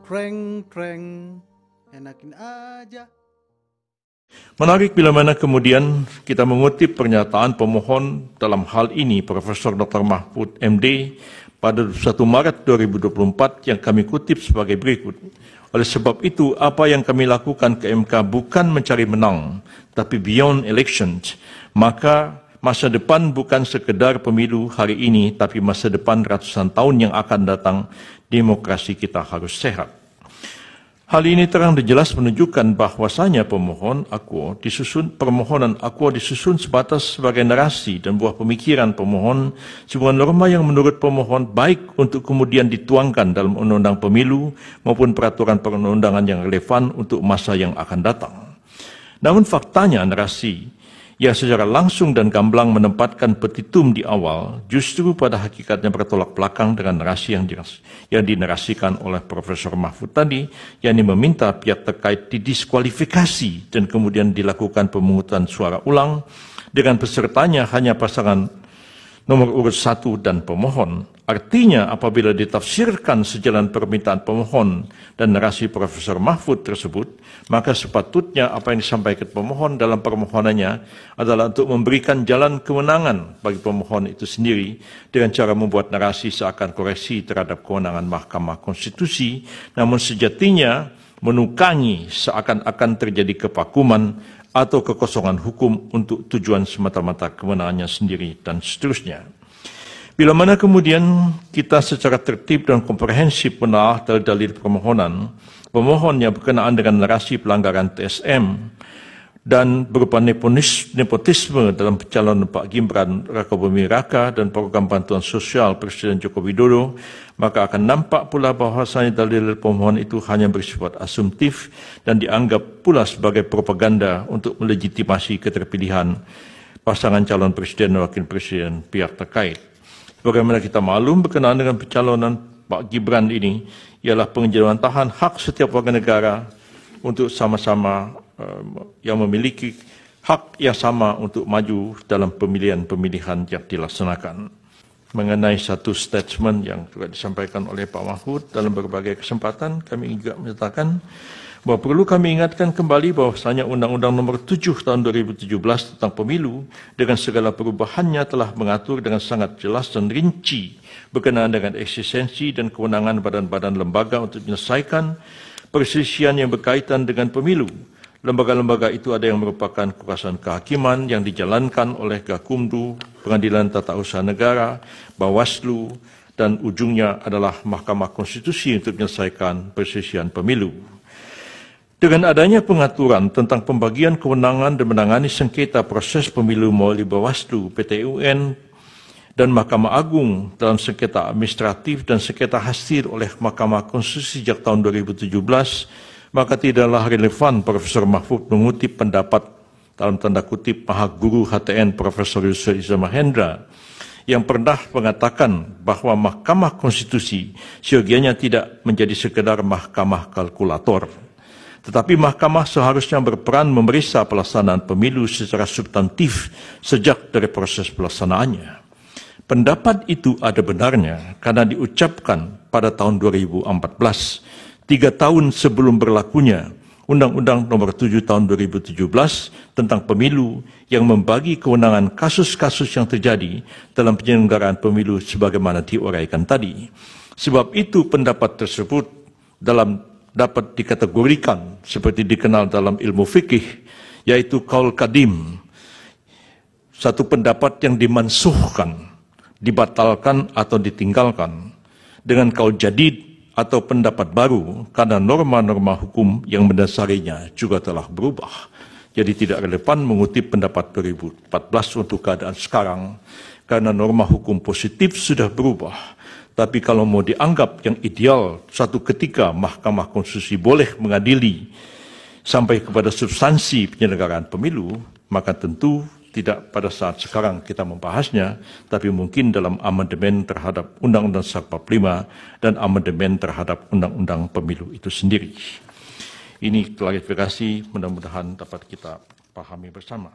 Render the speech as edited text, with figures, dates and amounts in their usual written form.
Treng, enakin aja. Menarik bila mana kemudian kita mengutip pernyataan pemohon dalam hal ini Profesor Dr. Mahfud MD pada 1 Maret 2024 yang kami kutip sebagai berikut. Oleh sebab itu, apa yang kami lakukan ke MK bukan mencari menang, tapi beyond elections. Maka masa depan bukan sekedar pemilu hari ini, tapi masa depan ratusan tahun yang akan datang, demokrasi kita harus sehat. Hal ini terang dan jelas menunjukkan bahwasanya permohonan Aquo disusun sebatas sebagai narasi dan buah pemikiran pemohon, sebuah norma yang menurut pemohon baik untuk kemudian dituangkan dalam undang-undang pemilu maupun peraturan perundang-undangan yang relevan untuk masa yang akan datang. Namun faktanya narasi yang secara langsung dan gamblang menempatkan petitum di awal justru pada hakikatnya bertolak belakang dengan narasi yang dinarasikan oleh Profesor Mahfud tadi, yakni meminta pihak terkait didiskualifikasi dan kemudian dilakukan pemungutan suara ulang dengan pesertanya hanya pasangan nomor urut 1 dan pemohon. Artinya apabila ditafsirkan sejalan permintaan pemohon dan narasi Profesor Mahfud tersebut, maka sepatutnya apa yang disampaikan pemohon dalam permohonannya adalah untuk memberikan jalan kewenangan bagi pemohon itu sendiri dengan cara membuat narasi seakan koreksi terhadap kewenangan Mahkamah Konstitusi, namun sejatinya menukangi seakan-akan terjadi kevakuman atau kekosongan hukum untuk tujuan semata-mata kewenangannya sendiri dan seterusnya. Bila mana kemudian kita secara tertib dan komprehensif menelaah dalil-dalil permohonan, pemohon yang berkenaan dengan narasi pelanggaran TSM dan berupa nepotisme dalam pencalonan Pak Gibran Rakabuming Raka dan program bantuan sosial Presiden Joko Widodo, maka akan nampak pula bahwasanya dalil pemohon itu hanya bersifat asumtif dan dianggap pula sebagai propaganda untuk melegitimasi keterpilihan pasangan calon presiden dan wakil presiden pihak terkait. Bagaimana kita maklum berkenaan dengan pencalonan Pak Gibran ini ialah penjelajahan hak setiap warga negara untuk sama-sama yang memiliki hak yang sama untuk maju dalam pemilihan-pemilihan yang dilaksanakan. Mengenai satu statement yang juga disampaikan oleh Pak Mahfud dalam berbagai kesempatan, kami juga menyatakan bahwa perlu kami ingatkan kembali bahwasanya Undang-Undang Nomor 7 Tahun 2017 tentang Pemilu dengan segala perubahannya telah mengatur dengan sangat jelas dan rinci berkenaan dengan eksistensi dan kewenangan badan-badan lembaga untuk menyelesaikan perselisihan yang berkaitan dengan pemilu. Lembaga-lembaga itu ada yang merupakan kekuasaan kehakiman yang dijalankan oleh Gakumdu, Pengadilan Tata Usaha Negara, Bawaslu, dan ujungnya adalah Mahkamah Konstitusi untuk menyelesaikan perselisihan pemilu. Dengan adanya pengaturan tentang pembagian kewenangan dan menangani sengketa proses pemilu melalui Bawaslu, PT UN, dan Mahkamah Agung dalam sengketa administratif dan sengketa hasil oleh Mahkamah Konstitusi sejak tahun 2017, maka tidaklah relevan Profesor Mahfud mengutip pendapat dalam tanda kutip Maha Guru HTN Profesor Yusril Iza Mahendra yang pernah mengatakan bahwa Mahkamah Konstitusi seyogianya tidak menjadi sekedar mahkamah kalkulator, tetapi mahkamah seharusnya berperan memeriksa pelaksanaan pemilu secara substantif sejak dari proses pelaksanaannya. Pendapat itu ada benarnya karena diucapkan pada tahun 2014, 3 tahun sebelum berlakunya Undang-Undang Nomor 7 Tahun 2017 tentang Pemilu yang membagi kewenangan kasus-kasus yang terjadi dalam penyelenggaraan pemilu sebagaimana diuraikan tadi. Sebab itu pendapat tersebut dapat dikategorikan seperti dikenal dalam ilmu fikih, yaitu qaul qadim, satu pendapat yang dimansuhkan, dibatalkan atau ditinggalkan, dengan qaul jadid atau pendapat baru karena norma-norma hukum yang mendasarinya juga telah berubah. Jadi tidak relevan mengutip pendapat 2014 untuk keadaan sekarang karena norma hukum positif sudah berubah. Tapi kalau mau dianggap yang ideal, suatu ketika Mahkamah Konstitusi boleh mengadili sampai kepada substansi penyelenggaraan pemilu, maka tentu tidak pada saat sekarang kita membahasnya, tapi mungkin dalam amandemen terhadap Undang-Undang 45 dan amandemen terhadap Undang-Undang Pemilu itu sendiri. Ini klarifikasi, mudah-mudahan dapat kita pahami bersama.